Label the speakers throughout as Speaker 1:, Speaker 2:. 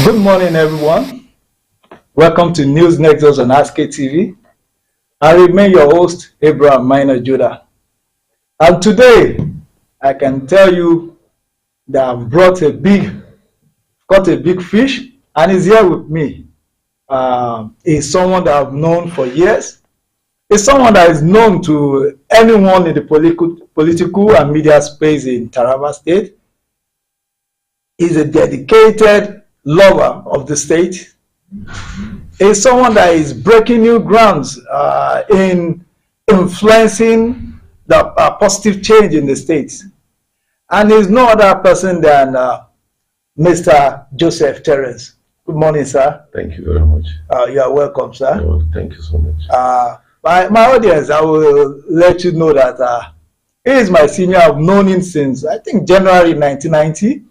Speaker 1: Good morning, everyone. Welcome to News Nexus on Haske TV. I remain your host, Abraham Minor Judah. And today, I can tell you that I've caught a big fish, and he's here with me. He's someone that I've known for years. He's someone that is known to anyone in the political and media space in Taraba State. He's a dedicated lover of the state. He's someone that is breaking new grounds in influencing the positive change in the state. And he's no other person than Mr. Joseph Terence. Good morning, sir.
Speaker 2: Thank you very much.
Speaker 1: You are welcome, sir.
Speaker 2: Oh, thank you so much.
Speaker 1: My audience, I will let you know that he is my senior. I've known him since, I think, January 1990.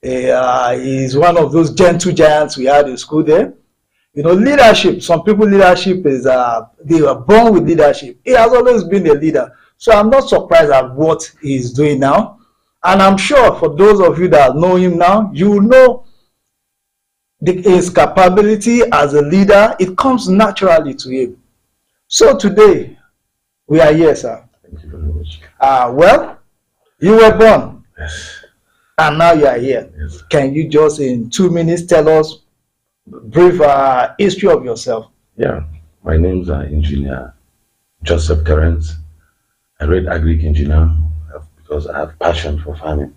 Speaker 1: He's one of those gentle giants we had in school there. You know, leadership, some people leadership is, they were born with leadership. He has always been a leader. So I'm not surprised at what he's doing now. And I'm sure for those of you that know him now, you will know his capability as a leader. It comes naturally to him. So today, we are here, sir.
Speaker 2: Thank you very much.
Speaker 1: Well, you were born.
Speaker 2: Yes.
Speaker 1: And now you are here.
Speaker 2: Yes.
Speaker 1: Can you just in 2 minutes tell us brief history of yourself?
Speaker 2: Yeah, my name's Engineer Joseph Terence. I read agric engineer because I have passion for farming.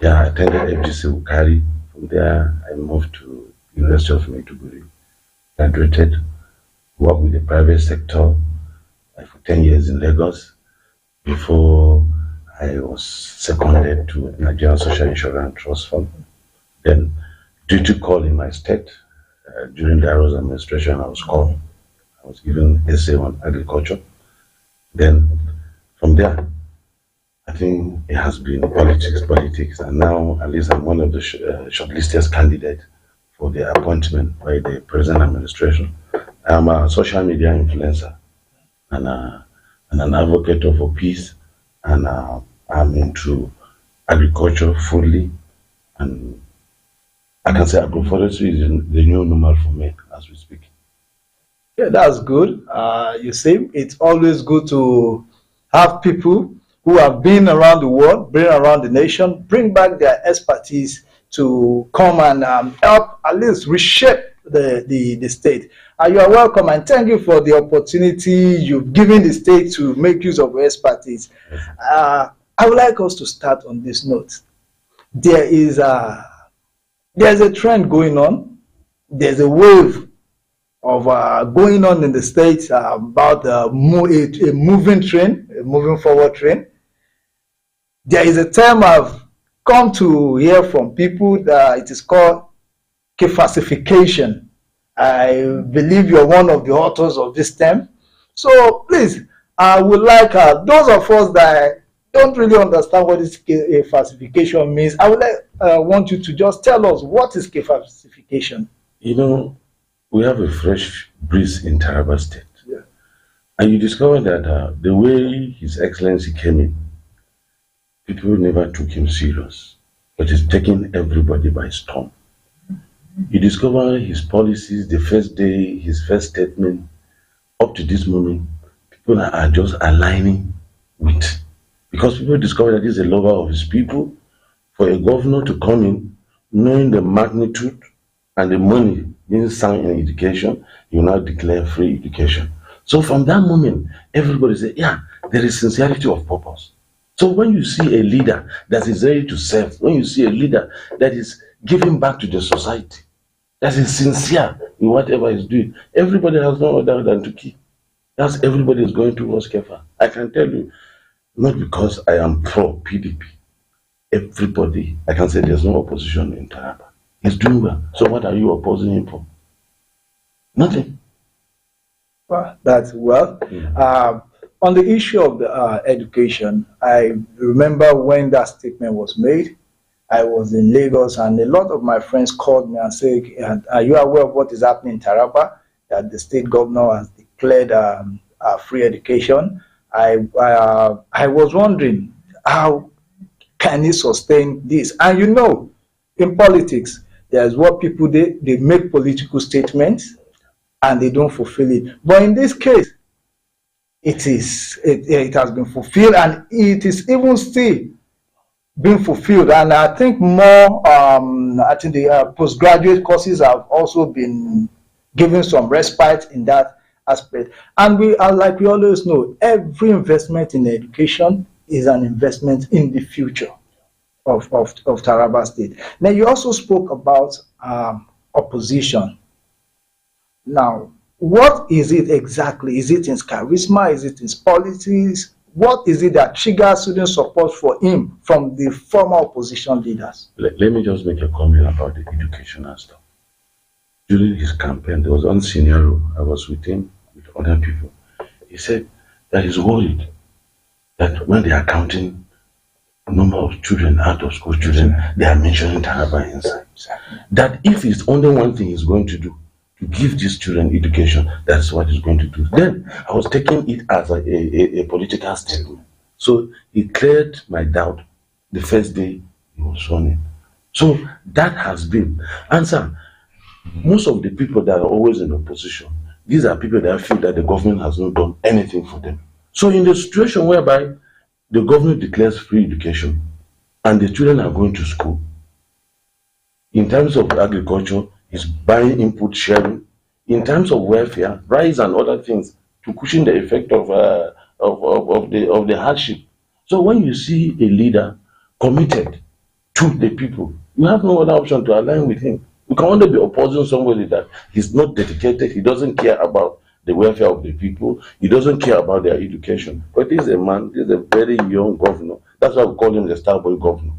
Speaker 2: Yeah, I attended FGC Ukari. From there, I moved to University of Maiduguri. Graduated, worked with the private sector for 10 years in Lagos before I was seconded to Nigerian Social Insurance Trust Fund. Then, due to call in my state, during the Arrows administration, I was called. I was given essay on agriculture. Then, from there, I think it has been politics, and now at least I'm one of the shortlisted candidates for the appointment by the present administration. I'm a social media influencer and an advocate for peace, and I'm into agriculture fully, and I can say agroforestry is the new normal for me as we speak.
Speaker 1: Yeah, that's good. You see, it's always good to have people who have been around the world, been around the nation, bring back their expertise to come and help at least reshape the state. You are welcome, and thank you for the opportunity you've given the state to make use of your expertise. I would like us to start on this note. There's a trend going on. There's a wave of going on in the states about a moving train, a moving forward train. There is a term I've come to hear from people that it is called falsification. I believe you're one of the authors of this term. So please, I would like those of us that don't really understand what this falsification means, I would want you to just tell us what is falsification.
Speaker 2: You know, we have a fresh breeze in Taraba State.
Speaker 1: Yeah.
Speaker 2: And you discover that the way His Excellency came in, people never took him serious, but he's taking everybody by storm. You discover his policies, the first day, his first statement, up to this moment, people are just aligning with. Because people discover that he's a lover of his people. For a governor to come in, knowing the magnitude and the money being sunk in education, you now declare free education. So from that moment, everybody says, yeah, there is sincerity of purpose. So when you see a leader that is ready to serve, when you see a leader that is giving back to the society, that is sincere in whatever he's doing, everybody has no other than to keep. That's everybody is going towards Kefa. I can tell you, not because I am pro PDP. Everybody, I can say there's no opposition in Taraba. He's doing well. So what are you opposing him for? Nothing.
Speaker 1: Well, that's well. On the issue of the education, I remember when that statement was made, I was in Lagos and a lot of my friends called me and said, are you aware of what is happening in Taraba? That the state governor has declared free education. I was wondering, how can he sustain this? And you know, in politics, There's what people they make political statements and they don't fulfill it. But in this case, it has been fulfilled and it is even still being fulfilled. And I think more, I think the postgraduate courses have also been given some respite in that aspect. And we are, like we always know, every investment in education is an investment in the future of Taraba State. Now, you also spoke about opposition. Now, what is it exactly? Is it in charisma? Is it in politics? What is it that triggers student support for him from the former opposition leaders?
Speaker 2: Let me just make a comment about the educational stuff. During his campaign, there was one scenario, I was with him, with other people. He said that he's worried that when they are counting number of children, out of school children, they are mentioning Taraba inside. That if it's only one thing he's going to do, to give these children education, that's what he's going to do. Then I was taking it as a political statement. So he cleared my doubt the first day he was sworn in. So that has been. And sir, most of the people that are always in opposition, these are people that feel that the government has not done anything for them. So in the situation whereby the government declares free education and the children are going to school, in terms of agriculture, is buying input sharing. In terms of welfare, rice and other things to cushion the effect of the hardship. So when you see a leader committed to the people, you have no other option to align with him. You can only be opposing somebody that he's not dedicated, he doesn't care about the welfare of the people, he doesn't care about their education. But he's a man, he's a very young governor. That's why we call him the Starboy governor.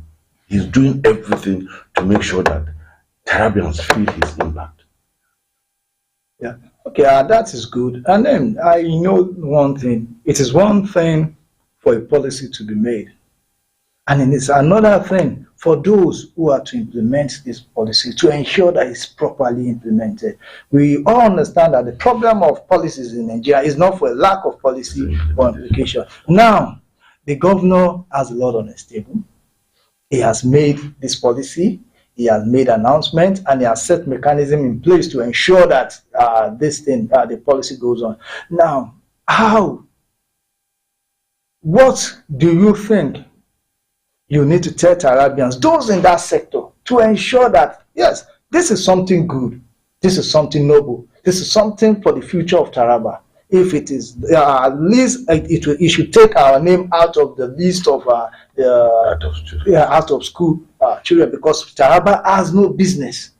Speaker 2: He's doing everything to make sure that Tarabians feel his impact.
Speaker 1: Yeah. Okay, that is good. And then I know one thing. It is one thing for a policy to be made. And then it's another thing for those who are to implement this policy to ensure that it's properly implemented. We all understand that the problem of policies in Nigeria is not for a lack of policy or implication. Now, the governor has a lot on his table. He has made this policy. He has made announcements and he has set mechanism in place to ensure that the policy goes on. Now, what do you think you need to tell Tarabians, those in that sector, to ensure that, yes, this is something good, this is something noble, this is something for the future of Taraba. If it is, at least it should take our name out of the list of out of school children, because Taraba has no business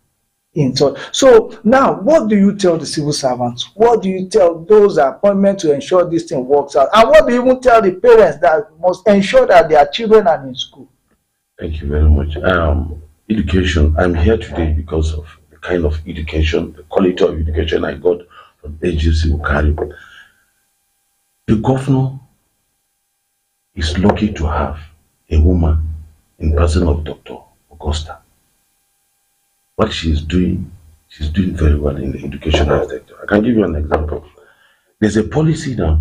Speaker 1: in so. So now, what do you tell the civil servants? What do you tell those appointments to ensure this thing works out? And what do you even tell the parents that must ensure that their children are in school?
Speaker 2: Thank you very much. Education. I'm here today because of the kind of education, the quality of education I got from agency Ukari. The governor is lucky to have a woman in person of Dr. Augusta. What she's doing very well in the educational sector. I can give you an example. There's a policy now.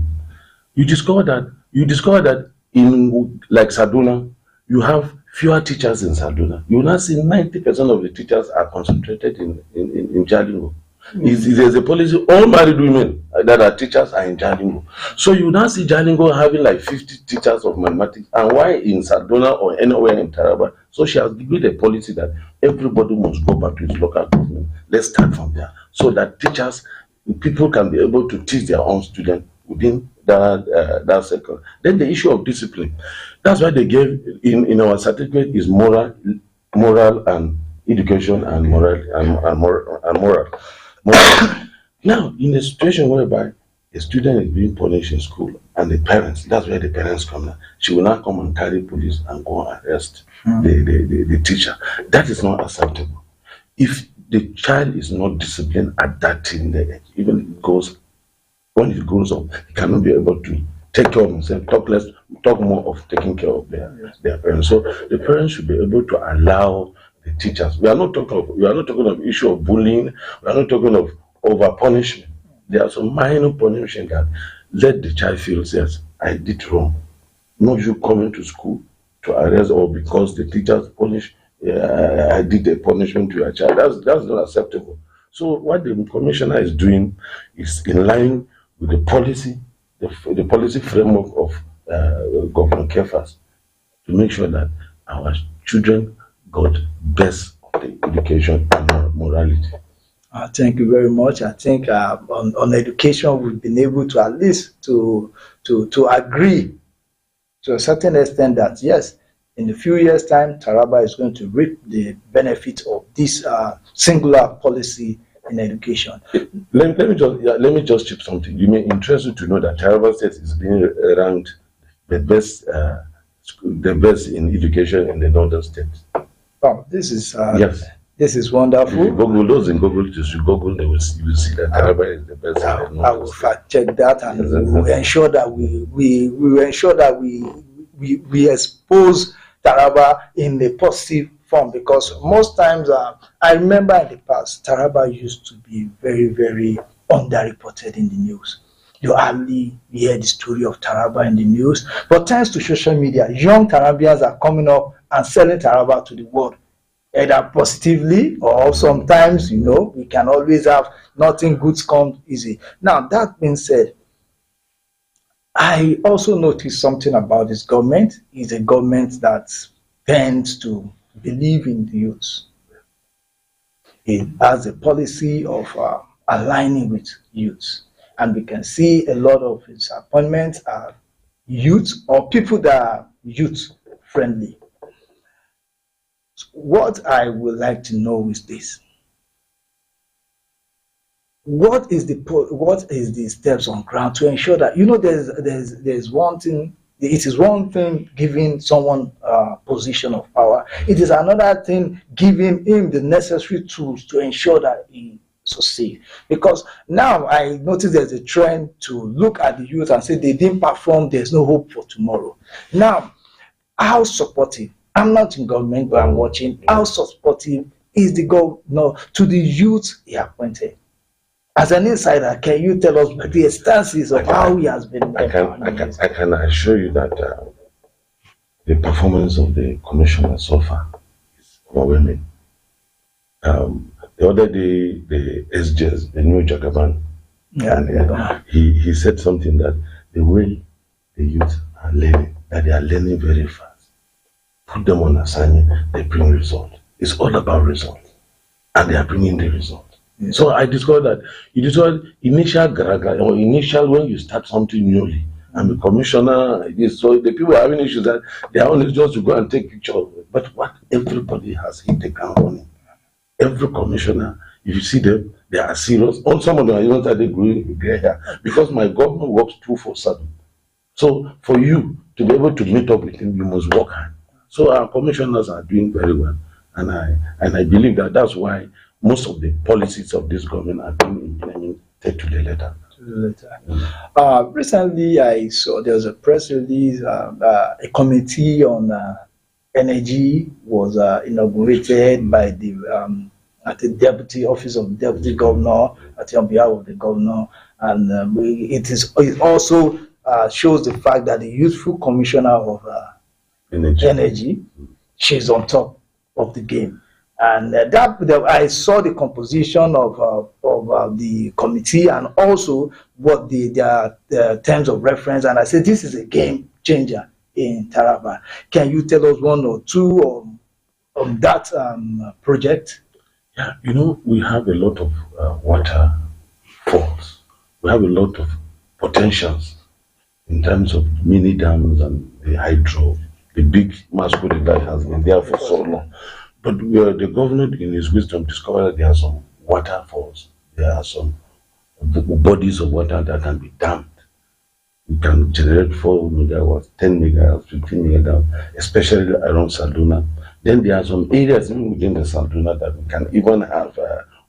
Speaker 2: You discover that in like Saduna, you have fewer teachers in Saduna. You will now see 90% of the teachers are concentrated in Jalingo. There's a policy, all married women that are teachers are in Jalingo. So you now see Jalingo having like 50 teachers of mathematics, and why in Saduna or anywhere in Taraba? So she has given a policy that everybody must go back to his local government. Let's start from there, so that people can be able to teach their own students within that sector. Then the issue of discipline. That's why they gave in our certificate is moral and education and moral. Now, in a situation whereby a student is being punished in school and the parents, that's where the parents come now. She will not come and carry police and go and arrest the teacher. That is not acceptable. If the child is not disciplined at that teenage age, even when it grows up, he cannot be able to take care of himself, talk more of taking care of their parents. So the parents should be able to allow the teachers. We are not talking of issue of bullying. We are not talking of over punishment. There are some minor punishment that let the child feel, yes, I did wrong. Not you coming to school to arrest or because the teachers punish I did a punishment to your child. That's not acceptable. So what the commissioner is doing is in line with the policy, the policy framework of Governor Kefas, to make sure that our children got best of the education and morality.
Speaker 1: Thank you very much. I think on education, we've been able to at least to agree to a certain extent that yes, in a few years' time, Taraba is going to reap the benefit of this singular policy in education.
Speaker 2: Let me just chip something. You may interest you to know that Taraba State is being ranked the best in education in the northern states.
Speaker 1: Wow, this is
Speaker 2: Yes.
Speaker 1: this is
Speaker 2: If
Speaker 1: wonderful.
Speaker 2: you Google those in Google, just you Google, you will see that Taraba is the best in the
Speaker 1: I
Speaker 2: northern
Speaker 1: will
Speaker 2: states.
Speaker 1: fact check that, and we will ensure that we will ensure that we expose Taraba in a positive form, because most times I remember in the past Taraba used to be very underreported in the news. You hardly hear the story of Taraba in the news, but thanks to social media, young Tarabians are coming up and selling Taraba to the world, either positively or sometimes, we can always have nothing good comes easy. Now, that being said, I also noticed something about this government. It's a government that tends to believe in the youth. It has a policy of aligning with youth. And we can see a lot of its appointments are youth or people that are youth friendly. What I would like to know is this: what is the steps on ground to ensure that, there's one thing. It is one thing giving someone a position of power. It is another thing giving him the necessary tools to ensure that he succeed. Because now I notice there's a trend to look at the youth and say they didn't perform, there's no hope for tomorrow. Now, how supportive? I'm not in government, but I'm watching. How supportive is the governor to the youth he appointed? As an insider, can you tell us the stances of how he has been?
Speaker 2: I can assure you that the performance of the commissioner so far is overwhelming. The other day, the SJs, the new Jagaban, he said something that the way the youth are learning, that they are learning very fast. Put them on assignment, they bring result. It's all about result, and they are bringing the result. So I discovered that initial graga or initial when you start something newly. I'm a commissioner. So the people are having issues that they are only just to go and take pictures. But what everybody has hit the ground running. Every commissioner, if you see them, they are serious. On some of them, I even started gray hair because my government works 2-4-7. So for you to be able to meet up with him, you must work hard. So our commissioners are doing very well, and I believe that that's why most of the policies of this government are being implemented to the letter.
Speaker 1: Recently, I saw there was a press release. A committee on energy was inaugurated by at the deputy office of deputy governor, on behalf of the governor, and it also shows the fact that the youthful commissioner of energy, she's on top of the game. And I saw the composition of the committee and also what their terms of reference, and I said this is a game changer in Taraba. Can you tell us one or two on that project?
Speaker 2: Yeah, we have a lot of water falls. We have a lot of potentials in terms of mini dams and the hydro, the big Masquerade that has been there for so long. But the governor, in his wisdom, discovered that there are some waterfalls, there are some bodies of water that can be dammed. You can generate 4 megawatts, 10 megawatts, 15 megawatts, especially around Salduna. Then there are some areas even within the Salduna that we can even have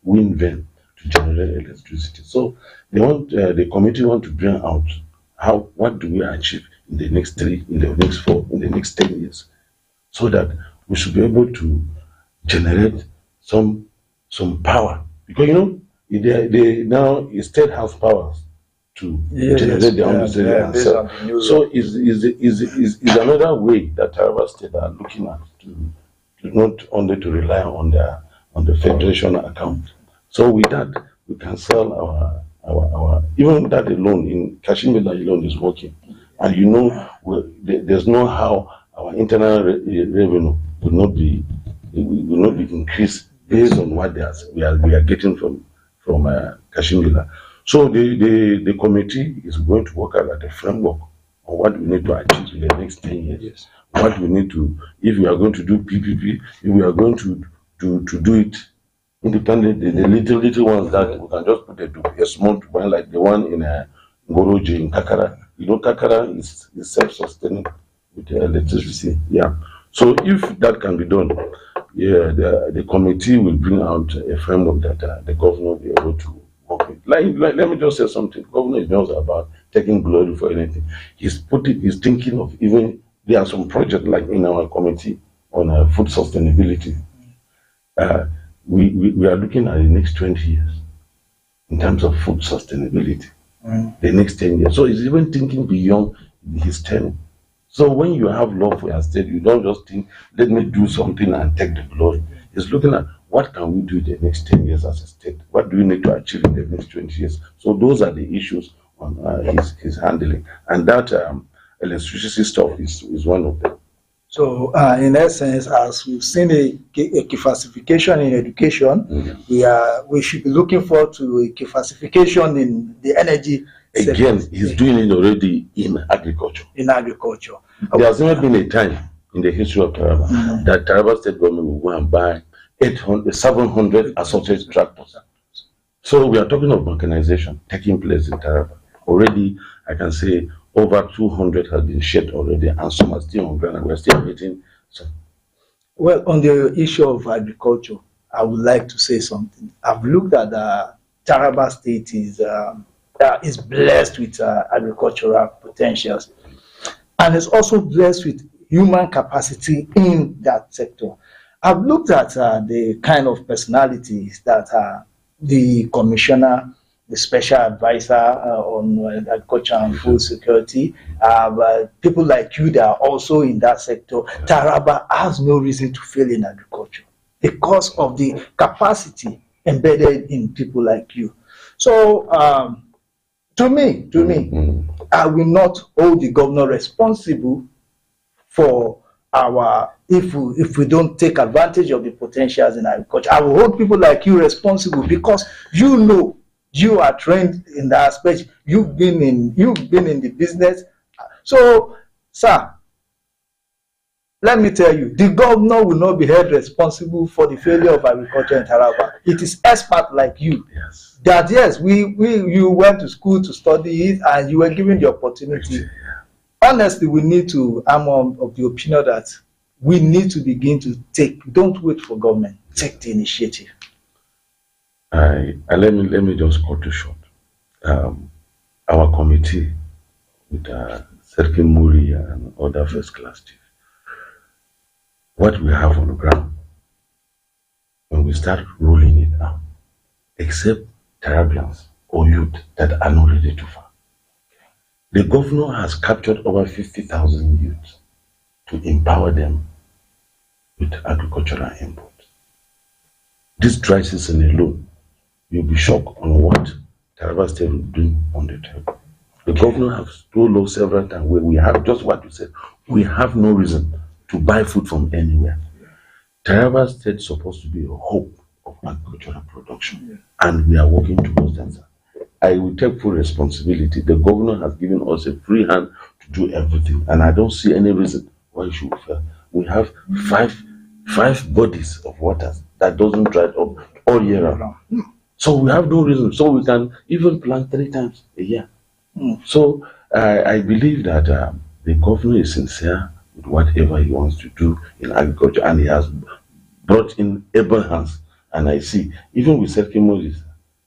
Speaker 2: wind vane to generate electricity. So the committee want to bring out what do we achieve in the next 3, in the next 4, in the next 10 years, so that we should be able to generate some power, because they now state has powers to generate their own electricity. So is another way that Taraba State are looking at to not only to rely on the federation account. So with that, we can sell our even that alone in Kashmir alone is working, and there's no how our internal revenue will not be increased based on what we are getting from Kashmir. So the committee is going to work out at a framework on what we need to achieve in the next 10 years.
Speaker 1: Yes.
Speaker 2: What we need to, if we are going to do PPP, if we are going to do it independently, the little ones that we can just put a small one like the one in Ngoroji in Kakara. Kakara is self-sustaining with the electricity. Yeah. So if that can be done, yeah, the committee will bring out a framework that the governor will be able to work with. Like, let me just say something. The governor is not about taking glory for anything. He's thinking of even, there are some projects like in our committee on food sustainability. We are looking at the next 20 years in terms of food sustainability. The next 10 years. So he's even thinking beyond his tenure. So when you have love for your state, you don't just think, let me do something and take the glory. He's looking at what can we do the next 10 years as a state? What do we need to achieve in the next 20 years? So those are the issues on his handling. And that electricity stuff is one of them.
Speaker 1: So, in essence, as we've seen a classification in education, we should be looking forward to a classification in the energy
Speaker 2: Again,
Speaker 1: sector.
Speaker 2: he's doing it already in agriculture.
Speaker 1: In agriculture.
Speaker 2: There has never been a time in the history of Taraba that Taraba state government will go and buy 700 associated tractors. So we are talking of mechanization taking place in Taraba. Already, I can say over 200 has been shed already, and some are still on ground, and we're still getting some.
Speaker 1: Well, on the issue of agriculture, I would like to say something. I've looked at Taraba State is blessed with agricultural potentials, and it's also blessed with human capacity in that sector. I've looked at the kind of personalities that the commissioner, the special advisor on agriculture and food security, people like you that are also in that sector. Taraba has no reason to fail in agriculture because of the capacity embedded in people like you. So, to me, I will not hold the governor responsible for if we don't take advantage of the potentials in agriculture. I will hold people like you responsible because you are trained in that aspect. You've been in the business. So, sir, let me tell you, the governor will not be held responsible for the failure of agriculture in Taraba. It is experts like you.
Speaker 2: Yes.
Speaker 1: That yes, you went to school to study it and you were given the opportunity. Honestly, we need to, I'm of the opinion that we need to begin to don't wait for government, take the initiative.
Speaker 2: Let me just cut it short. Our committee with Serkin Muri and other first class chiefs, what we have on the ground, when we start rolling it out, except Tarabians or youth that are not ready to farm. The governor has captured over 50,000 youths to empower them with agricultural input. This dry season alone, you'll be shocked on what Taraba State will bring on the table. The governor has told us several times where we have just what you said. We have no reason to buy food from anywhere. Taraba State is supposed to be a hope of agricultural production, and we are working towards that. I will take full responsibility. The governor has given us a free hand to do everything, and I don't see any reason why it should fail. We have five bodies of waters that doesn't dry up all year round. So we have no reason. So we can even plant 3 times a year. So I believe that the governor is sincere with whatever he wants to do in agriculture, and he has brought in able hands. And I see, even with Serkin Moses,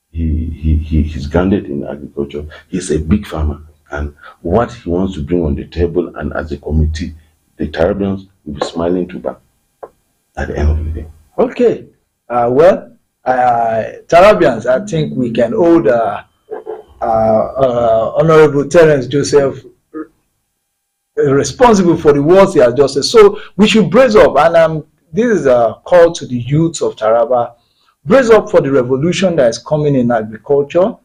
Speaker 2: he's grounded in agriculture. He's a big farmer, and what he wants to bring on the table, and as a committee, the Tarabians will be smiling to back at the end of the day.
Speaker 1: Okay, Tarabians, I think we can hold Honorable Terence Joseph responsible for the words he has just said. So we should brace up, and this is a call to the youths of Taraba. Brace up for the revolution that is coming in agriculture.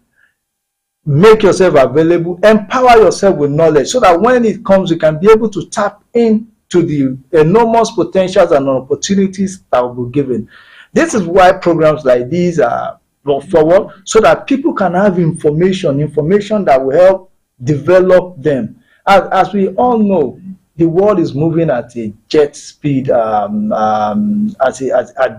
Speaker 1: Make yourself available, empower yourself with knowledge so that when it comes, you can be able to tap into the enormous potentials and opportunities that will be given. This is why programs like these are brought forward, so that people can have information that will help develop them. As we all know, the world is moving at a jet speed, at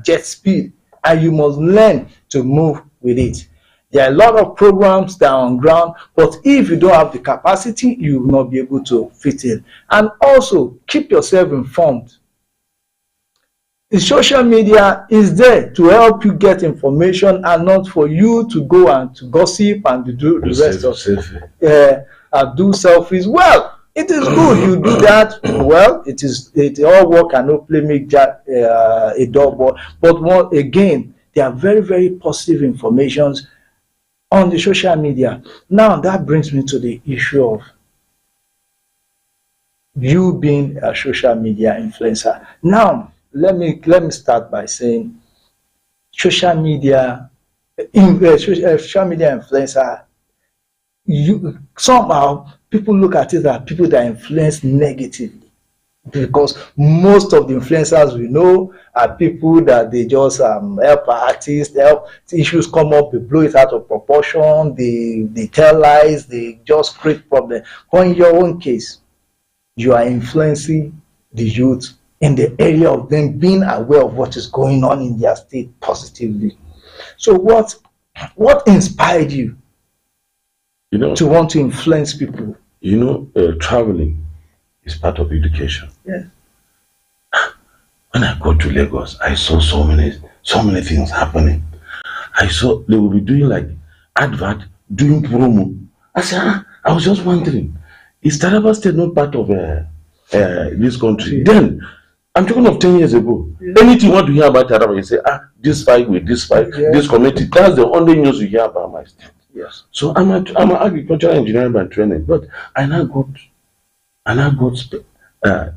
Speaker 1: jet speed, and you must learn to move with it. There are a lot of programs that are on ground, but if you don't have the capacity, you will not be able to fit in. And also, keep yourself informed. The social media is there to help you get information and not for you to go and to gossip and to do the rest of do selfies. Well, it is good you do that. Well, it all work and no play make a dog boy. But again, there are very, very positive informations on the social media. Now that brings me to the issue of you being a social media influencer. Now let me start by saying social media influencer, you somehow people look at it as people that influence negatively, because most of the influencers we know are people that they just help artists, help issues come up, they blow it out of proportion, they tell lies, they just create problems. But in your own case, you are influencing the youth in the area of them being aware of what is going on in their state positively. So what inspired you, to want to influence people?
Speaker 2: Traveling is part of education.
Speaker 1: Yes.
Speaker 2: When I got to Lagos, I saw so many things happening. I saw they will be doing like advert, doing promo. I was just wondering, is Taraba State not part of this country? Yeah. Then I'm talking of 10 years ago. Yeah. Anything you want to hear about Taraba, you say, this fight with this fight, yeah, this committee. That's the only news you hear about my state.
Speaker 1: Yes.
Speaker 2: So I'm an agricultural engineer by training, but I now got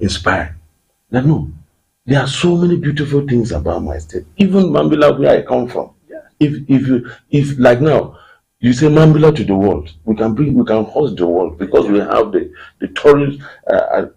Speaker 2: inspired. Now, no, there are so many beautiful things about my state. Even Mambila, where I come from. Yeah. If like now, you say Mambila to the world, we can host the world, because we have the tourist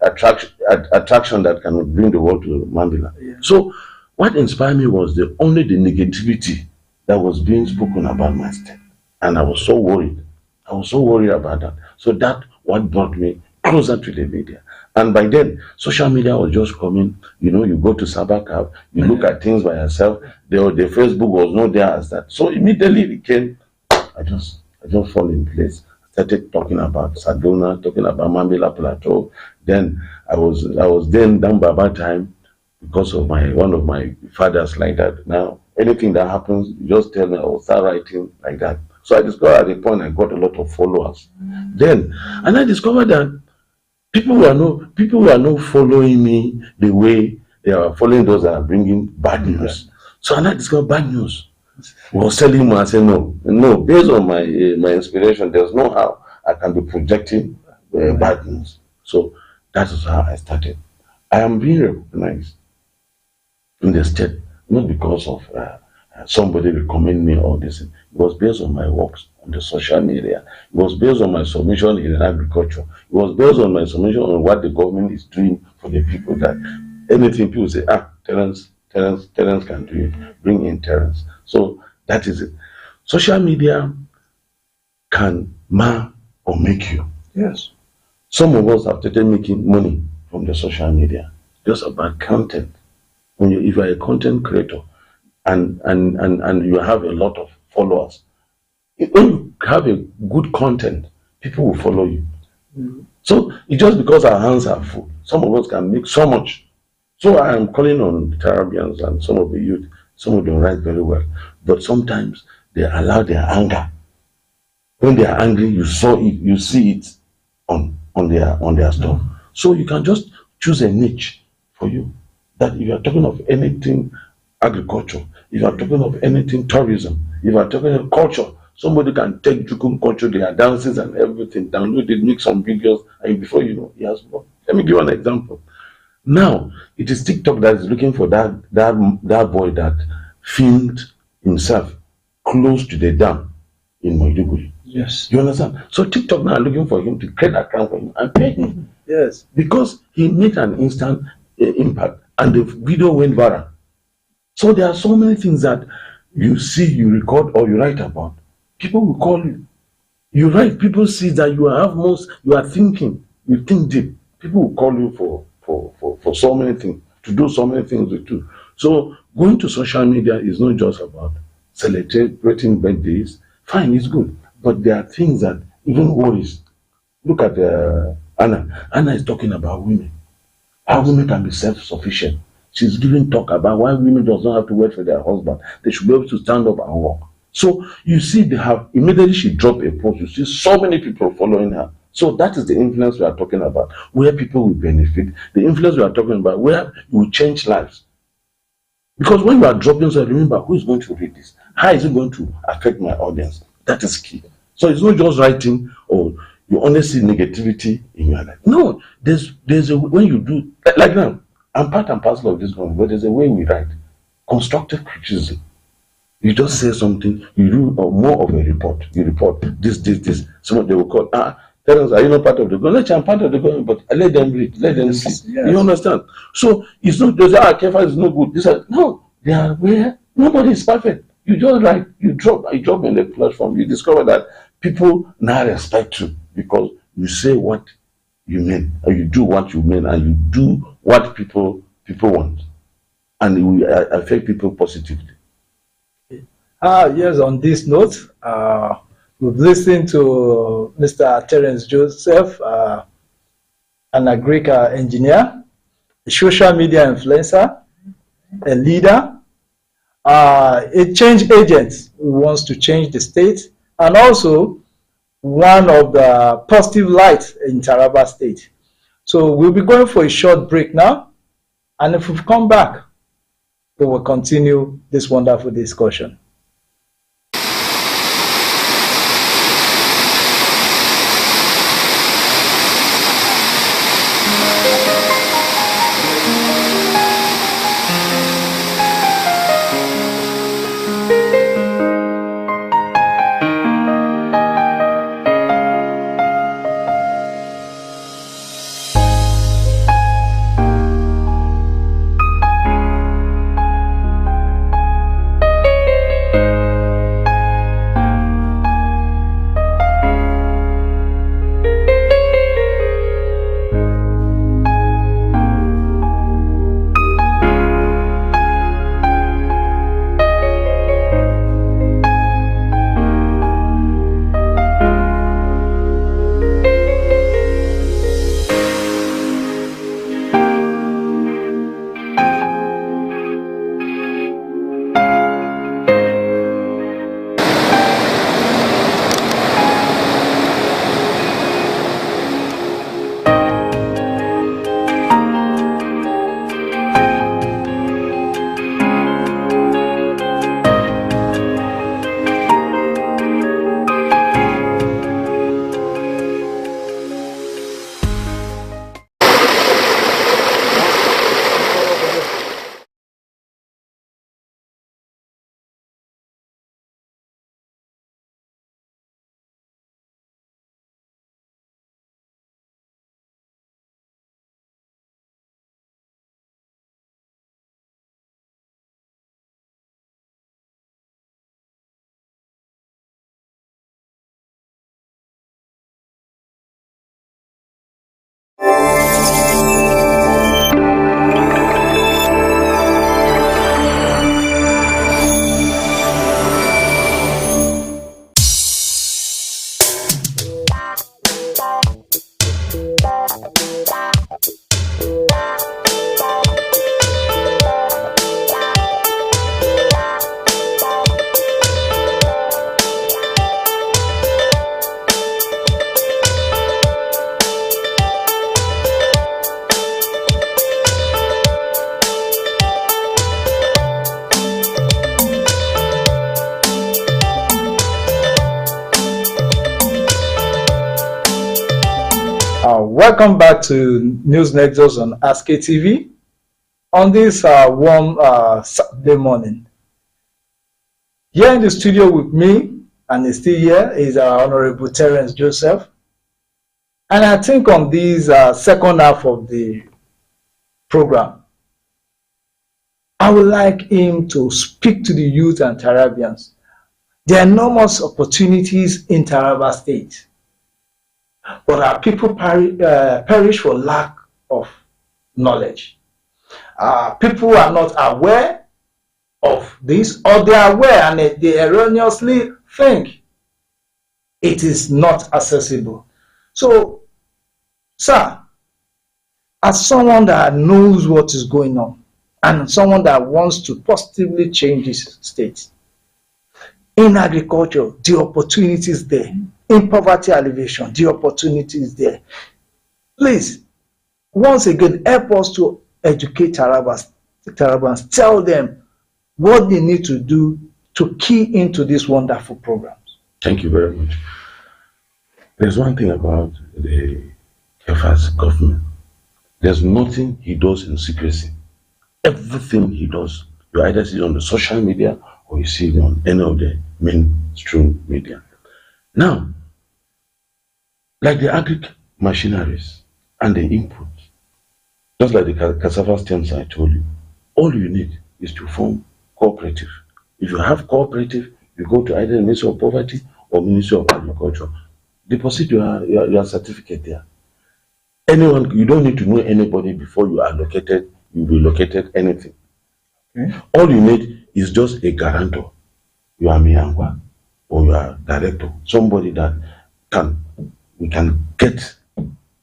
Speaker 2: attraction that can bring the world to Mambila. Yeah. So what inspired me was only the negativity that was being spoken about my state. And I was so worried. I was so worried about that. So that what brought me closer to the media. And by then, social media was just coming. You go to Sabakab, you look at things by yourself. The Facebook was not there as that. So immediately it came. I just fall in place. I started talking about Saduna, talking about Mambila Plateau. Then I was then down by that time because of one of my fathers like that. Now anything that happens, you just tell me, I will start writing like that. So I discovered at the point I got a lot of followers. Then, and I discovered that people were not following me the way they are following those that are bringing bad news. So I discovered bad news. I was telling him, I said, no, based on my inspiration, there's no how I can be projecting bad news. So that is how I started. I am being recognized in the state, not because of somebody recommend me all this. It was based on my works on the social media. It was based on my submission in agriculture. It was based on my submission on what the government is doing for the people. That anything people say, Terence can do it. Bring in Terence. So that is it. Social media can mar or make you.
Speaker 1: Yes.
Speaker 2: Some of us have started making money from the social media, just about content. If you are a content creator, and you have a lot of followers, when you have a good content, people will follow you. Mm-hmm. So it's just because our hands are full. Some of us can make so much. So I am calling on the Tarabians and some of the youth. Some of them write very well, but sometimes they allow their anger. When they are angry, you see it on their stuff. Mm-hmm. So you can just choose a niche for you. That if you are talking of anything agriculture, if you are talking of anything tourism, if you are talking of culture, somebody can take Jukun culture, their dances and everything, download it, make some videos, and before you know, he has won. Let me give you an example. Now it is TikTok that is looking for that boy that filmed himself close to the dam in Maiduguri.
Speaker 1: Yes.
Speaker 2: You understand? So TikTok now are looking for him to create an account for him and pay him.
Speaker 1: Yes.
Speaker 2: Because he made an instant impact and the video went viral. So there are so many things that you see, you record, or you write about. People will call you. You write, people see that you are thinking, you think deep. People will call you for so many things, to do so many things with you. So going to social media is not just about celebrating birthdays. Fine, it's good. But there are things that even worries. Look at Anna. Anna is talking about women. How women can be self-sufficient. She's giving talk about why women does not have to wait for their husband. They should be able to stand up and walk. So you see, they have immediately she dropped a post. You see so many people following her. So that is the influence we are talking about, where people will benefit. The influence we are talking about, where you will change lives. Because when you are dropping, so remember, who is going to read this? How is it going to affect my audience? That is key. So it's not just writing or you only see negativity in your life. No, there's a when you do like now. I'm part and parcel of this one, but there's a way we write. Constructive criticism. You just say something, you do more of a report. You report this. Someone they will call, tell us, are you not part of the government? Let's I'm part of the government, but let them read, let them see. Yes. You understand? So it's not just Kefa is no good. This no, they are where nobody is perfect. You just like you drop in the platform, you discover that people now respect you because you say what you mean, and you do what you mean, and you do what people want, and it will affect people positively.
Speaker 1: Yes, on this note, we've listened to Mr. Terence Joseph, an agric engineer, a social media influencer, a leader, a change agent who wants to change the state, and also one of the positive lights in Taraba State. So we'll be going for a short break now, and if we come back, we will continue this wonderful discussion. Welcome back to News Nexus on Haske TV on this warm Saturday morning. Here in the studio with me, and he's still here, is our Honorable Terence Joseph. And I think on this second half of the program, I would like him to speak to the youth and Tarabians. There are enormous opportunities in Taraba State, but our people perish for lack of knowledge. People are not aware of this, or they are aware and they erroneously think it is not accessible. So, sir, as someone that knows what is going on and someone that wants to positively change this state, in agriculture, the opportunity is there. In poverty alleviation, the opportunity is there. Please, once again, help us to educate Tarabans. Tell them what they need to do to key into these wonderful programs.
Speaker 2: Thank you very much. There's one thing about the Kefa's government. There's nothing he does in secrecy. Everything he does, you either see it on the social media or you see it on any of the mainstream media. Now, like the agri machineries and the inputs, just like the cassava stems I told you, all you need is to form cooperative. If you have cooperative, you go to either the Ministry of Poverty or Ministry of Agriculture. Deposit your certificate there. Anyone, you don't need to know anybody before you are located, you'll be located anything. Okay. All you need is just a guarantor. You are Miyangwa or you are director, somebody that we can get,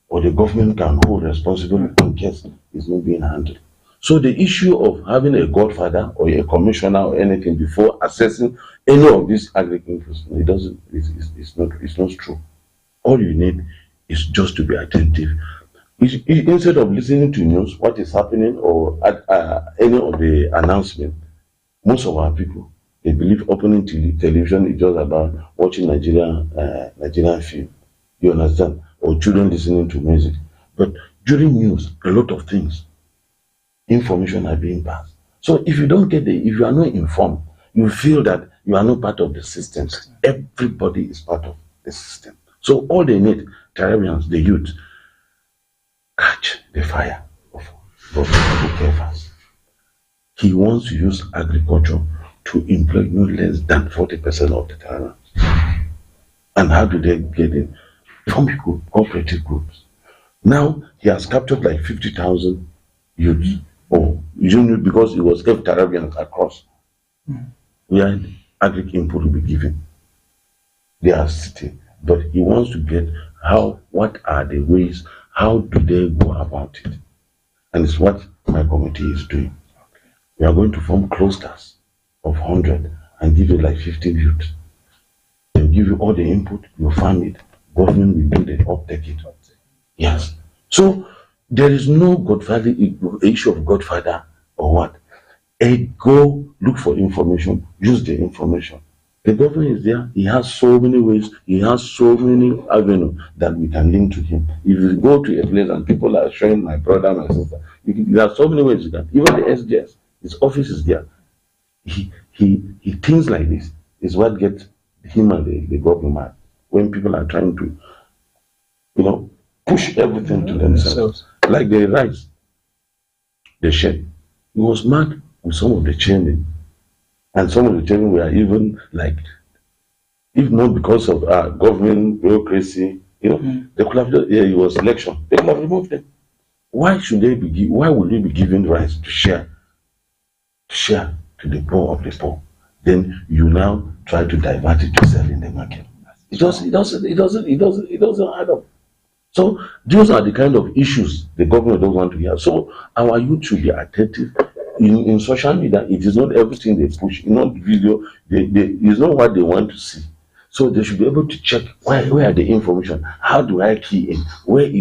Speaker 2: or the government can hold responsible in case it's not being handled. So the issue of having a godfather or a commissioner or anything before assessing any of these agricultural, it's not true. All you need is just to be attentive. Instead of listening to news, what is happening, or any of the announcement, most of our people, they believe opening television is just about watching Nigerian film. You understand? Or children listening to music. But during news, a lot of things, information are being passed. So if you don't if you are not informed, you feel that you are not part of the system. Everybody is part of the system. So all they need, Caribbeans, the youth, catch the fire of Kefas. He wants to use agriculture to employ no less than 40% of the Caribbeans. And how do they get in? From cooperative groups. Now he has captured like 50,000 youths, or because it was kept Caribbeans across. Where agri input will be given. They are sitting, but he wants to get what are the ways, how do they go about it? And it's what my committee is doing. Okay. We are going to form clusters of 100 and give you like 15 youths. They'll give you all the input, you farm it, government will do the uptake it. Yes. So there is no godfather issue of godfather or what. Go look for information, use the information. The government is there, he has so many ways, he has so many avenues that we can link to him. If you go to a place and people are showing my brother, my sister, there are so many ways you can. Even the SGS, his office is there. He thinks like this is what gets him and the government mad. When people are trying to, push everything to themselves. Like the rice, the shed. He was mad with some of the chairmen. And some of the chairmen were even like, if not because of government bureaucracy, they could have just, it was election. They could have removed them. Why would they be given rights to share to the poor of the poor? Then you now try to divert it to sell in the market. It doesn't add up. So those are the kind of issues the government don't want to hear. So our youth should be attentive. In social media, it is not everything they push. Not video, it's not what they want to see. So they should be able to check where are the information. How do I key in?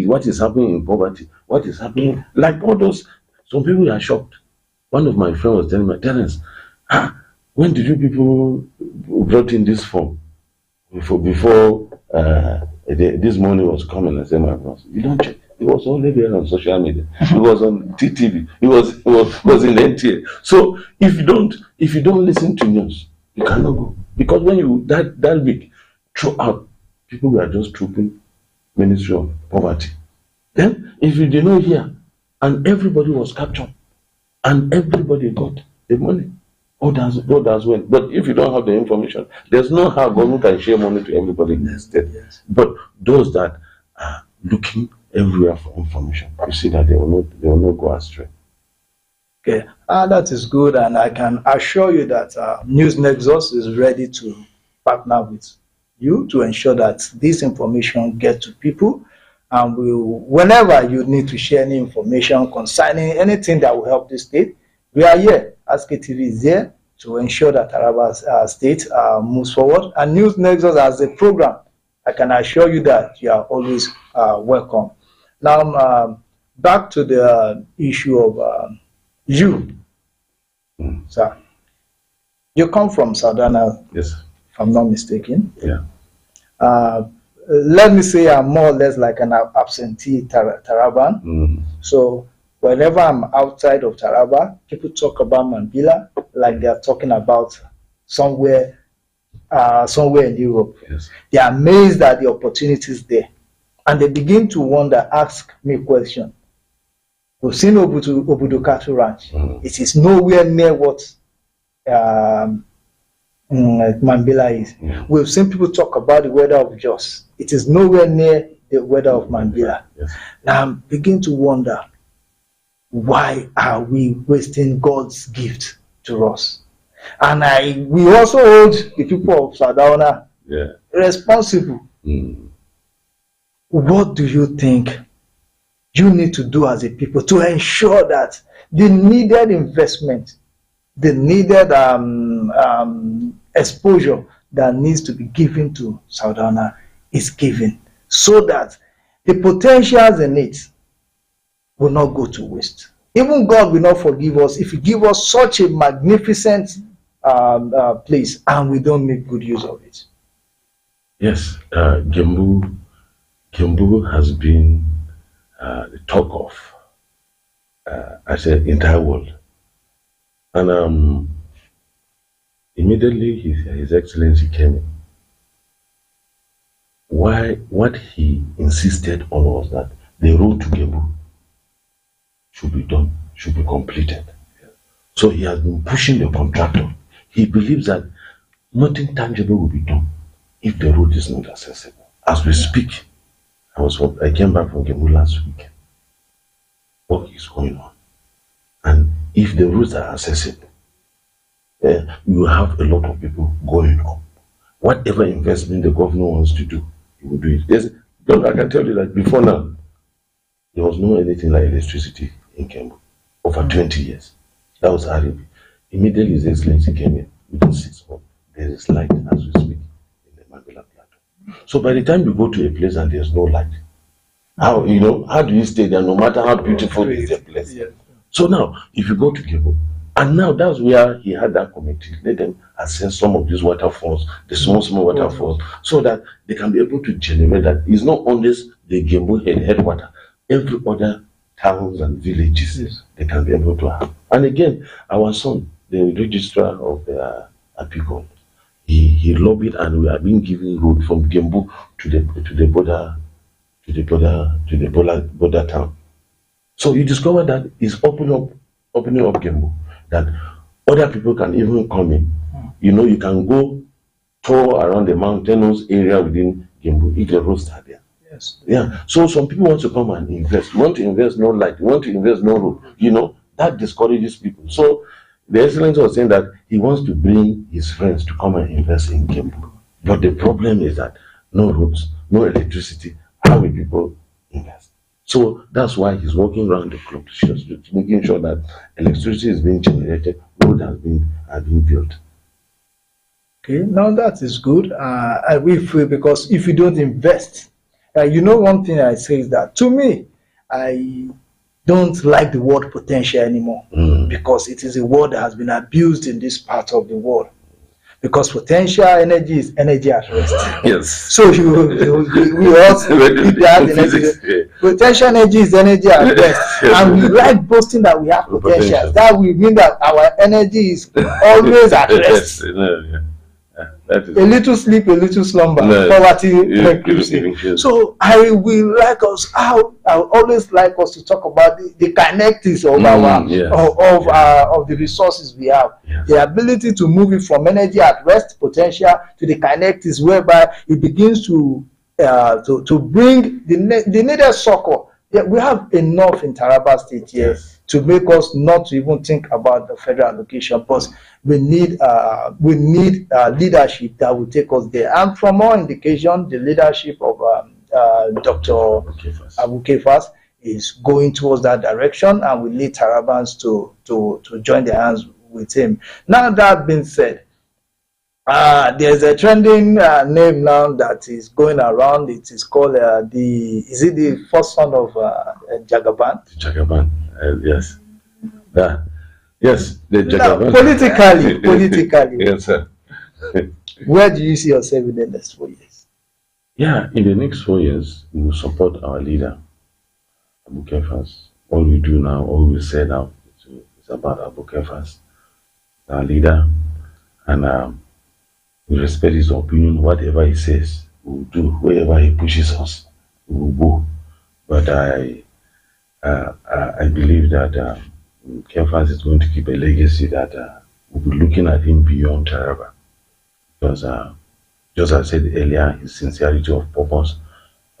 Speaker 2: What is happening in poverty? What is happening? Like all those, some people are shocked. One of my friends was telling me, Terence, when did you people brought in this form? Before this money was coming, I said, my boss, you don't check. It was only there on social media. It was on TTV. It was in NTA. So if you don't listen to news, you cannot go. Because when you that week throughout, people were just trooping Ministry of Poverty. Then if you did not hear, and everybody was captured, and everybody got the money. Others went. But if you don't have the information, there's no how government can share money to everybody in the state.
Speaker 1: Yes.
Speaker 2: But those that are looking everywhere for information, you see that they will not go astray.
Speaker 1: Okay, that is good, and I can assure you that News Nexus is ready to partner with you to ensure that this information gets to people. And whenever you need to share any information concerning anything that will help the state, we are here. Haske TV is here to ensure that Taraba State moves forward. And News Nexus as a program, I can assure you that you are always welcome. Now, back to the issue of you, sir. You come from Sardana,
Speaker 2: Yes.
Speaker 1: if I'm not mistaken.
Speaker 2: Yeah.
Speaker 1: Let me say I'm more or less like an absentee Taraban. So whenever I'm outside of Taraba, people talk about Mambila like they're talking about somewhere in Europe.
Speaker 2: Yes.
Speaker 1: They're amazed at the opportunities there. And they begin to wonder, ask me questions. We've seen Obudu Cattle Ranch. It is nowhere near what Mambila is. We've seen people talk about the weather of Jos. It is nowhere near the weather of Mambila.
Speaker 2: Yes.
Speaker 1: Now I'm beginning to wonder, why are we wasting God's gift to us? And we also hold the people of Sardauna responsible. What do you think you need to do as a people to ensure that the needed investment, the needed exposure that needs to be given to Sardauna is given, so that the potentials in it will not go to waste? Even God will not forgive us if He give us such a magnificent place and we don't make good use of it.
Speaker 2: Yes, Gembu has been the talk of, I said, entire world. And immediately His Excellency came in. What he insisted on was that the road to Gembu should be done, should be completed. So he has been pushing the contractor. He believes that nothing tangible will be done if the road is not accessible. As we speak, I came back from Gembu last week. Work is going on. And if the roads are accessible, you have a lot of people going up. Whatever investment the governor wants to do, he will do it. I can tell you that before now, there was no anything like electricity in Gembu. Over 20 years. That was Arabi. Immediately His Excellency came in. Within 6 months, there is light as we speak in the Mambila Plateau. So by the time you go to a place and there's no light, how do you stay there no matter how beautiful is the place?
Speaker 1: Yes.
Speaker 2: So now, if you go to Gembu, and now that's where he had that committee, let them assess some of these waterfalls, the small waterfalls, so that they can be able to generate that. It's not only the Gembu headwater, every other towns and villages they can be able to have. And again, our son, the registrar of the Apicol, he lobbied, and we have been giving road from Gembu to the border town. So you discover that it's opening up Gembu, that other people can even come in. You can go tour around the mountainous area within Gembu if the roads are there.
Speaker 1: Yes.
Speaker 2: Yeah. So some people want to come and invest. You want to invest no light. You want to invest no road. That discourages people. So the Excellency was saying that he wants to bring his friends to come and invest in Gembu. But the problem is that no roads, no electricity. How will people invest? So that's why he's working around the clock, making sure that electricity is being generated, road has been built.
Speaker 1: Okay, now that is good. We feel, because if you don't invest, one thing I say is that, to me, I don't like the word potential anymore, because it is a word that has been abused in this part of the world. because potential energy is energy at rest.
Speaker 2: Yes.
Speaker 1: So we also keep that energy. Potential energy is energy at rest, and we like boasting that we have potential. That will mean that our energy is always at rest. A little sleep, a little slumber, poverty increasing. So I will like us. I always like us to talk about the kinetics of of the resources we have. Yes. The ability to move it from energy at rest potential to the kinetics, whereby it begins to bring the needed succor. Yeah, we have enough in Taraba State here. Yes. To make us not to even think about the federal allocation, but we need leadership that will take us there. And from all indication, the leadership of Dr. Abu Kefas is going towards that direction, and we need Tarabans to join their hands with him. Now that being said, there's a trending name now that is going around. It is called the first son of Jagaban?
Speaker 2: Jagaban, yes. Yes, the Jagaban.
Speaker 1: Now, politically.
Speaker 2: Yes, sir.
Speaker 1: Where do you see yourself in the next 4 years?
Speaker 2: Yeah, in the next 4 years, we will support our leader, Abu Kefas. All we do now, all we say now is about Abu Kefas, our leader, and we respect his opinion. Whatever he says, we will do. Wherever he pushes us, we will go. But I believe that Kefas is going to keep a legacy that we'll be looking at him beyond Taraba. Because, just as I said earlier, his sincerity of purpose.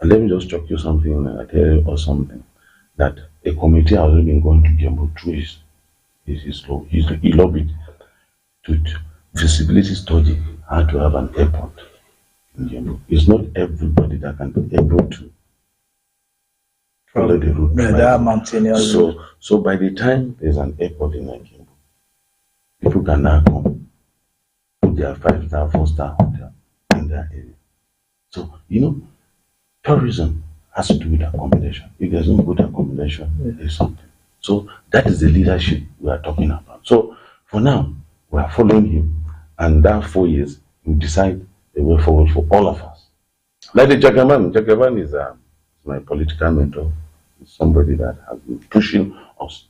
Speaker 2: And let me just talk you something, tell you something, that a committee has already been going to Gembo through he lobbied to feasibility study how to have an airport in Gembo. It's not everybody that can be able to follow the route. So by the time there's an airport in Gembo, people can now come put their 5-star, 4-star hotel in that area. So, tourism has to do with accommodation. If there's no good accommodation, there's something. So that is the leadership we are talking about. So for now, we are following him, and that 4 years, we decide the way forward for all of us. Like the Jagaban is my political mentor. It's somebody that has been pushing us.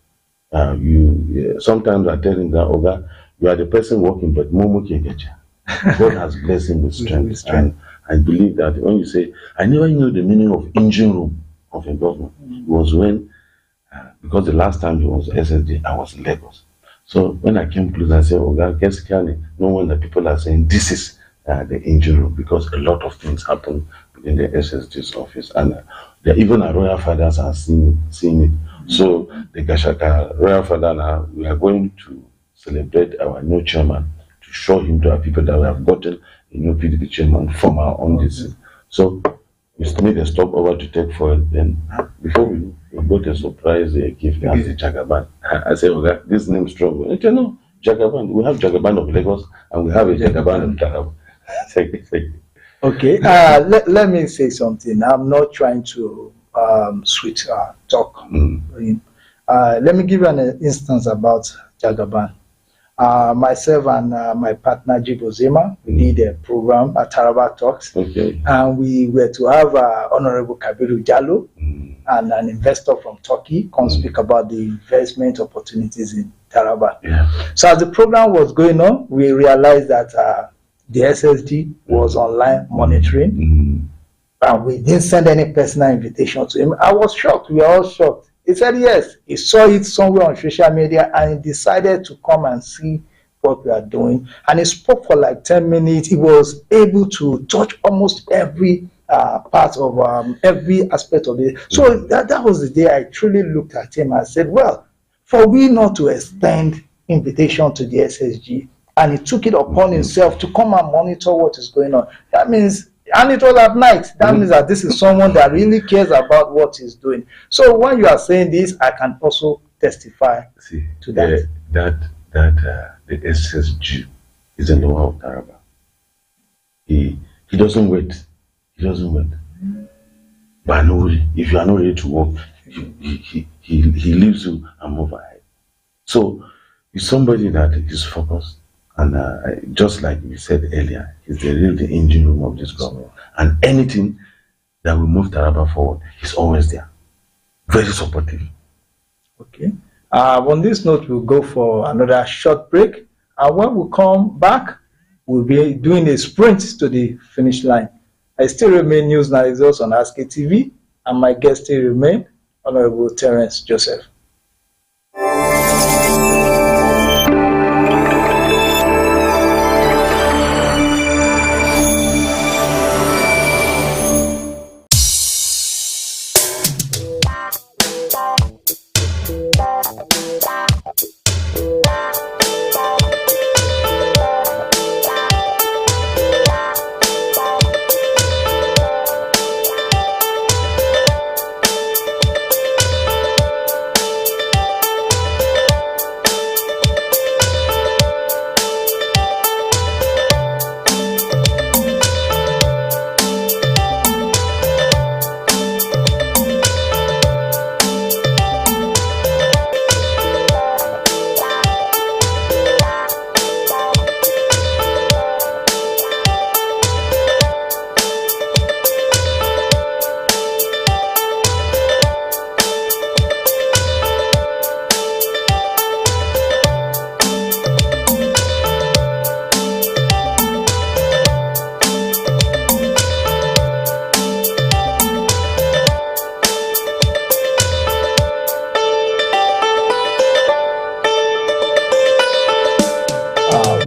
Speaker 2: Sometimes I tell him that, Oga, you are the person working, but Momo Kegecha. God has blessed him with strength. And I believe that when you say, I never knew the meaning of engine room of a government. It was when, because the last time he was SSD, I was in Lagos. So when I came close, I said, oh God, no wonder people are saying this is the engine room, because a lot of things happen in the SSD's office. And even our royal fathers are seeing it. So the Gashaka royal father now, we are going to celebrate our new chairman, to show him to our people that we have gotten a new PDP chairman from our own district. So we made a stop over to take for it. Then before we got a surprise gift as the Jagaban. I said, okay, this name is strong. I said, no, Jagaban. We have Jagaban of Lagos and we have a Jagaban of Taraba.
Speaker 1: Okay, let me say something. I'm not trying to switch talk. Let me give you an instance about Jagaban. Myself and my partner Jibo Zema, we did a program at Taraba Talks, and we were to have Honorable Kabiru Jallo and an investor from Turkey come speak about the investment opportunities in Taraba. So as the program was going on, we realized that the SSD was online monitoring, and we didn't send any personal invitation to him. I was shocked. We were all shocked. He said yes. He saw it somewhere on social media and he decided to come and see what we are doing. And he spoke for like 10 minutes. He was able to touch almost every part of every aspect of it. So that was the day I truly looked at him and said, well, for we not to extend invitation to the SSG, and he took it upon himself to come and monitor what is going on. That means, and it was at night. That means that this is someone that really cares about what he's doing. So when you are saying this, I can also testify to that.
Speaker 2: The SSG is in the law of Taraba. He doesn't wait. He doesn't wait. But no, if you are not ready to work, he leaves you and move ahead. So he's somebody that is focused And just like you said earlier, he's the engine room of this government. And anything that will move Taraba forward, he's always there. Very supportive.
Speaker 1: Okay. On this note, we'll go for another short break. And when we come back, we'll be doing a sprint to the finish line. I still remain news analyst on Haske TV, and my guest still remain Honorable Terence Joseph.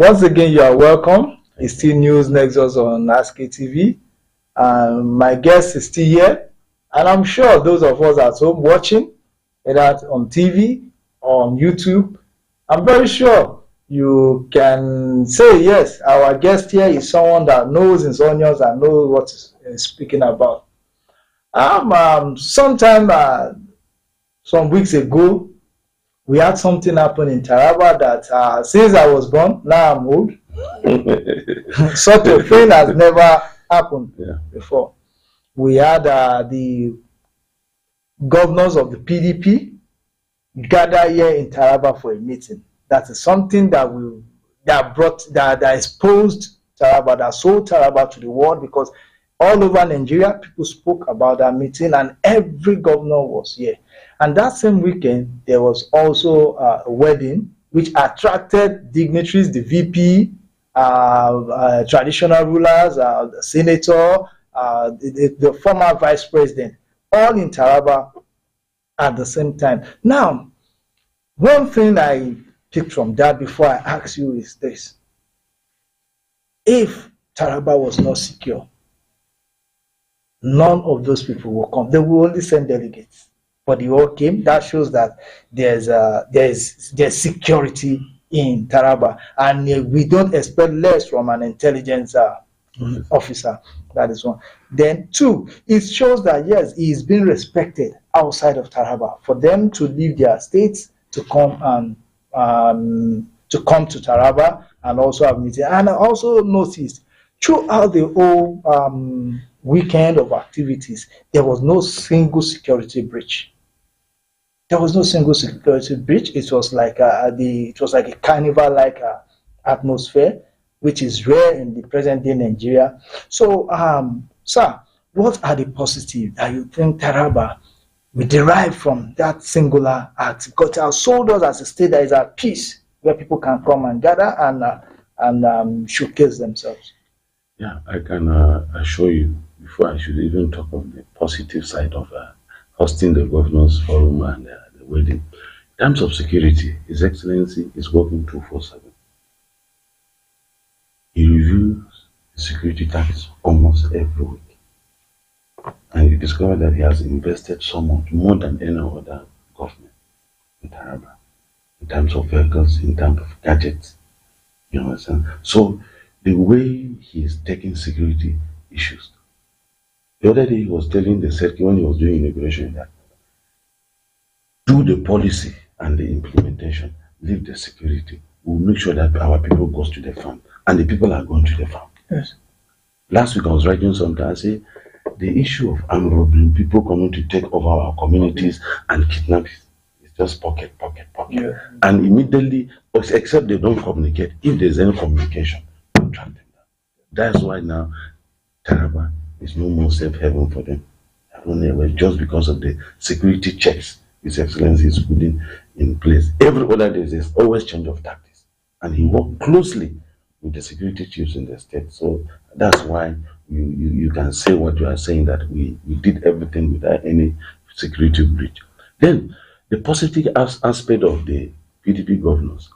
Speaker 1: Once again, you are welcome. It's still News Nexus on Haske TV. My guest is still here. And I'm sure those of us at home watching, whether on TV or on YouTube, I'm very sure you can say, yes, our guest here is someone that knows his onions and knows what he's speaking about. Some weeks ago, we had something happen in Taraba that since I was born, now I'm old. Such a thing has never happened before. We had the governors of the PDP gather here in Taraba for a meeting. That is something that exposed Taraba, that sold Taraba to the world, because all over Nigeria, people spoke about that meeting and every governor was here. And that same weekend, there was also a wedding which attracted dignitaries, the VP, traditional rulers, the senator, the former vice president, all in Taraba at the same time. Now, one thing I picked from that before I ask you is this. If Taraba was not secure, none of those people will come. They will only send delegates. But they all came. That shows that there's security in Taraba, and we don't expect less from an intelligence officer. That is one. Then two, it shows that yes, he is being respected outside of Taraba. For them to leave their states to come to Taraba and also have meeting. And I also noticed throughout the whole weekend of activities, there was no single security breach. There was no single security breach. It was like a carnival-like atmosphere, which is rare in the present-day Nigeria. So, sir, what are the positives that you think Taraba will derive from that singular act? Because it has sold us as a state that is at peace, where people can come and gather and showcase themselves.
Speaker 2: Yeah, I can assure you, before I should even talk of the positive side of hosting the governors forum and the wedding. In terms of security, His Excellency is working 247. He reviews the security targets almost every week. And you discover that he has invested so much, more than any other government in Taraba, in terms of vehicles, in terms of gadgets. You understand? So the way he is taking security issues. The other day he was telling the secretary when he was doing inauguration that do the policy and the implementation, leave the security. We'll make sure that our people goes to the farm. And the people are going to the farm.
Speaker 1: Yes.
Speaker 2: Last week I was writing something. I say the issue of armed robbery, people coming to take over our communities and kidnap is just pocket, pocket, pocket.
Speaker 1: Yeah.
Speaker 2: And immediately, except they don't communicate, if there's any communication, they'll track them down. That's why now Taraba is no more safe haven for them. Just because of the security checks His Excellency is putting in place. Every other day, there's always change of tactics. And he worked closely with the security chiefs in the state. So that's why you can say what you are saying, that we did everything without any security breach. Then the positive aspect of the PDP governors,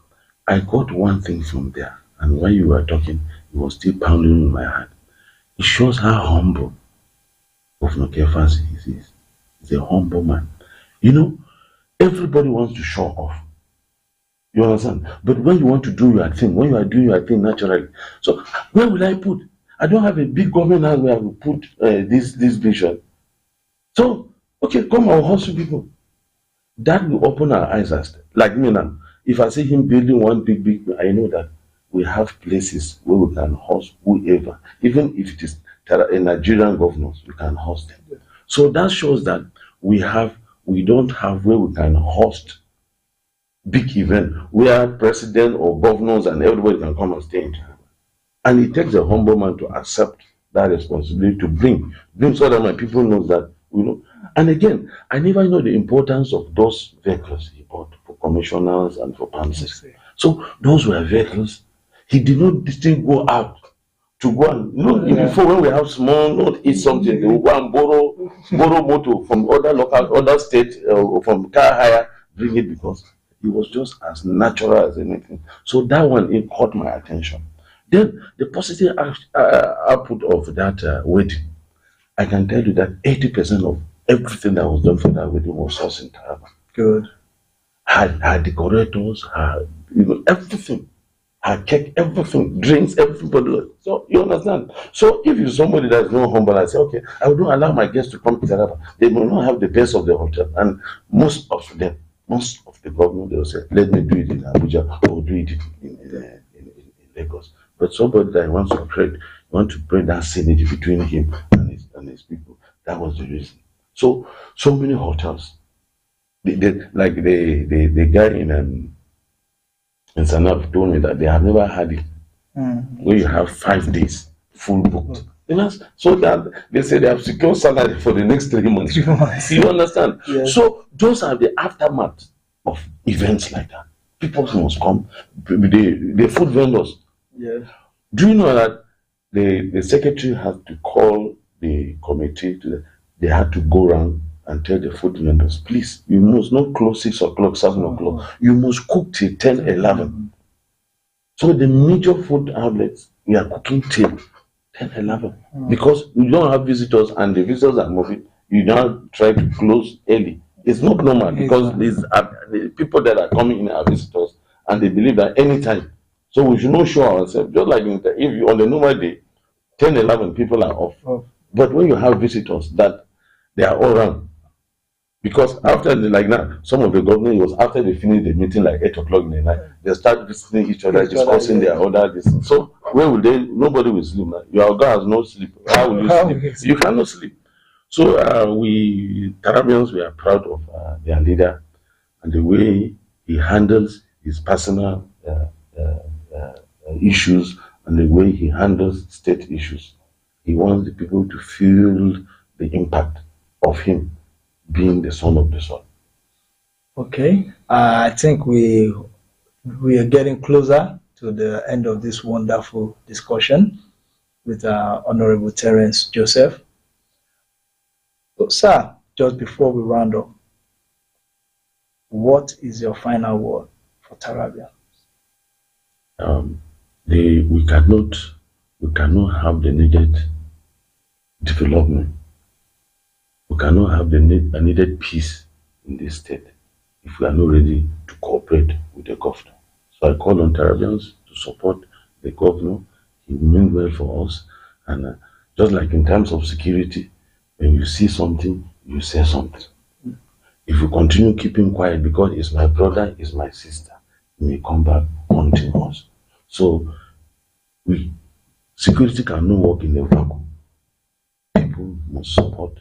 Speaker 2: I got one thing from there. And while you were talking, it was still pounding in my heart. It shows how humble Governor Kefas is. He's a humble man. You know, everybody wants to show off. You understand? But when you want to do your thing, when you are doing your thing naturally, so where will I put? I don't have a big government house where I will put this vision. So, okay, come and hustle people. That will open our eyes as like me now. If I see him building one big, I know that we have places where we can host whoever, even if it is a Nigerian governors, we can host them. So that shows that we don't have where we can host big event where president or governors and everybody can come and stay in China. And it takes a humble man to accept that responsibility to bring so that my people know that, you know. And again, I never know the importance of those vehicles he bought for commissioners and for pharmacists. So those were vehicles. He did not still go out to go and, before when we have small, not eat something, they will go and borrow motor from other states, from car hire, bring it, because it was just as natural as anything. So that one, it caught my attention. Then the positive output of that wedding, I can tell you that 80% of everything that was done for that wedding was sourced in Taraba.
Speaker 1: Good.
Speaker 2: Her decorators, everything. Her cake, everything, drinks, everybody. So you understand? So if you're somebody that's not humble, I say, okay, I will not allow my guests to come to Taraba. They will not have the best of the hotel. And most of the government, they will say, let me do it in Abuja or do it in Lagos. But somebody that wants to bring that synergy between him and his people. That was the reason. So many hotels. Like the guy in Sanab told me that they have never had it where you have 5 days full booked. So that they say they have secure salary for the next 3 months. You understand? Yes. So those are the aftermath of events like that. People must come. The food vendors. Yeah. Do you know that the secretary had to call the committee they had to go around and tell the food vendors, please, you must not close 6 o'clock, 7 o'clock. You must cook till 10, 11. So the major food outlets, we are cooking till 10, 11. Because we don't have visitors and the visitors are moving. You don't try to close early. It's not normal because the people that are coming in are visitors and they believe that anytime. So we should not show ourselves. Just like if you on the normal day, 10, 11 people are off. But when you have visitors that they are all around, because after like now, some of the government was after they finish the meeting like 8 o'clock in the night, they start visiting each other, discussing their order. So where will they? Nobody will sleep. Now. Your guy has no sleep. How will you sleep? You cannot sleep. So we Caribbeans, we are proud of their leader and the way he handles his personal issues and the way he handles state issues. He wants the people to feel the impact of him being the son of the sun.
Speaker 1: Okay, I think we are getting closer to the end of this wonderful discussion with Honorable Terence Joseph. So, sir, just before we round up, what is your final word for Tarabia?
Speaker 2: We cannot have the needed development. We cannot have the needed peace in this state if we are not ready to cooperate with the governor. So I call on Tarabians to support the governor. He means well for us. And just like in terms of security, when you see something, you say something. If you continue keeping quiet because it's my brother, it's my sister, he may come back haunting us. So security cannot work in a vacuum. People must support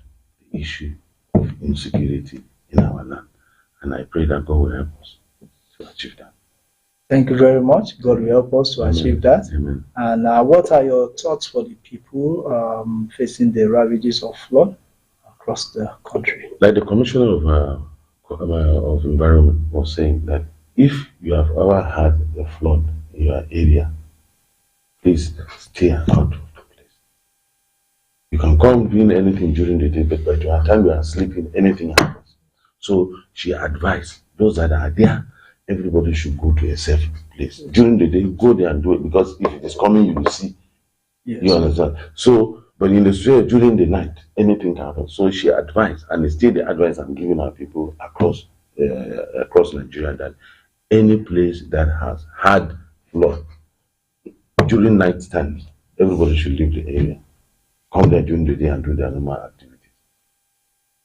Speaker 2: issue of insecurity in our land. And I pray that God will help us to achieve that.
Speaker 1: Thank you very much. God will help us to achieve that.
Speaker 2: Amen.
Speaker 1: And what are your thoughts for the people facing the ravages of flood across the country?
Speaker 2: Like the Commissioner of Environment was saying that if you have ever had a flood in your area, please stay out of the place. You can come doing anything during the day, but by the time you are sleeping, anything happens. So she advised those that are there, everybody should go to a safe place. During the day, go there and do it, because if it is coming, you will see.
Speaker 1: Yes.
Speaker 2: You understand? So, but in the street during the night, anything can happen. So she advised, and it's still the advice I'm giving our people across Nigeria, that any place that has had flood during night time, everybody should leave the area. Come there during the day and do their normal activities.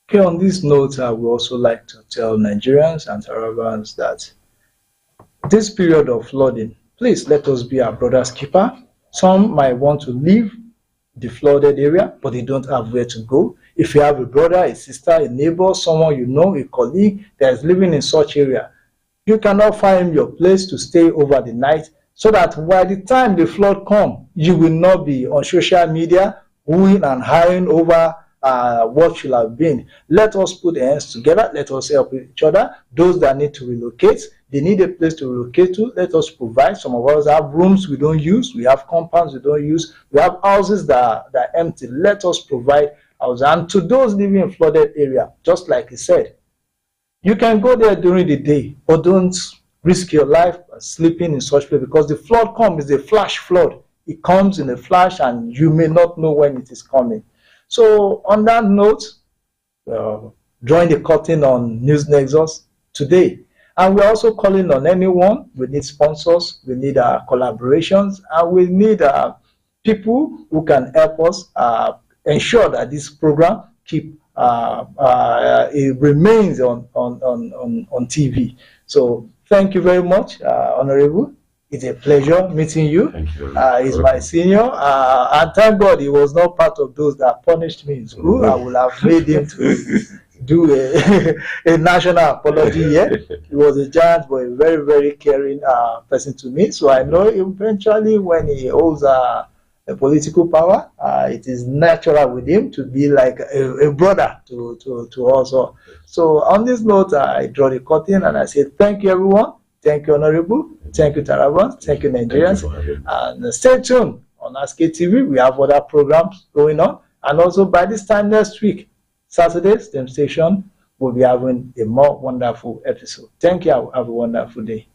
Speaker 1: Okay, on this note, I would also like to tell Nigerians and Tarabans that this period of flooding, please let us be our brother's keeper. Some might want to leave the flooded area, but they don't have where to go. If you have a brother, a sister, a neighbor, someone you know, a colleague that is living in such area, you cannot find your place to stay over the night, so that by the time the flood comes, you will not be on social media wooing and hiring over what should have been. Let us put hands together. Let us help each other. Those that need to relocate, they need a place to relocate to. Let us provide. Some of us have rooms we don't use. We have compounds we don't use. We have houses that are empty. Let us provide houses. And to those living in flooded area, just like he said, you can go there during the day, but don't risk your life sleeping in such place, because the flood comes is a flash flood. It comes in a flash, and you may not know when it is coming. So on that note, drawing the curtain on News Nexus today. And we're also calling on anyone. We need sponsors, we need collaborations, and we need people who can help us ensure that this program it remains on TV. So thank you very much, Honorable. It's a pleasure meeting you.
Speaker 2: Thank you.
Speaker 1: He's my senior, and thank God he was not part of those that punished me in school. I would have made him to do a national apology here. He was a giant, but a very, very caring person to me. So I know eventually when he holds a political power, it is natural with him to be like a brother to us all. So on this note, I draw the curtain and I say thank you, everyone. Thank you, Honorable. Thank you, Tarabans. Thank you, Nigerians. And stay tuned on Haske TV. We have other programs going on. And also by this time next week, Saturday, same station, we'll be having a more wonderful episode. Thank you. Have a wonderful day.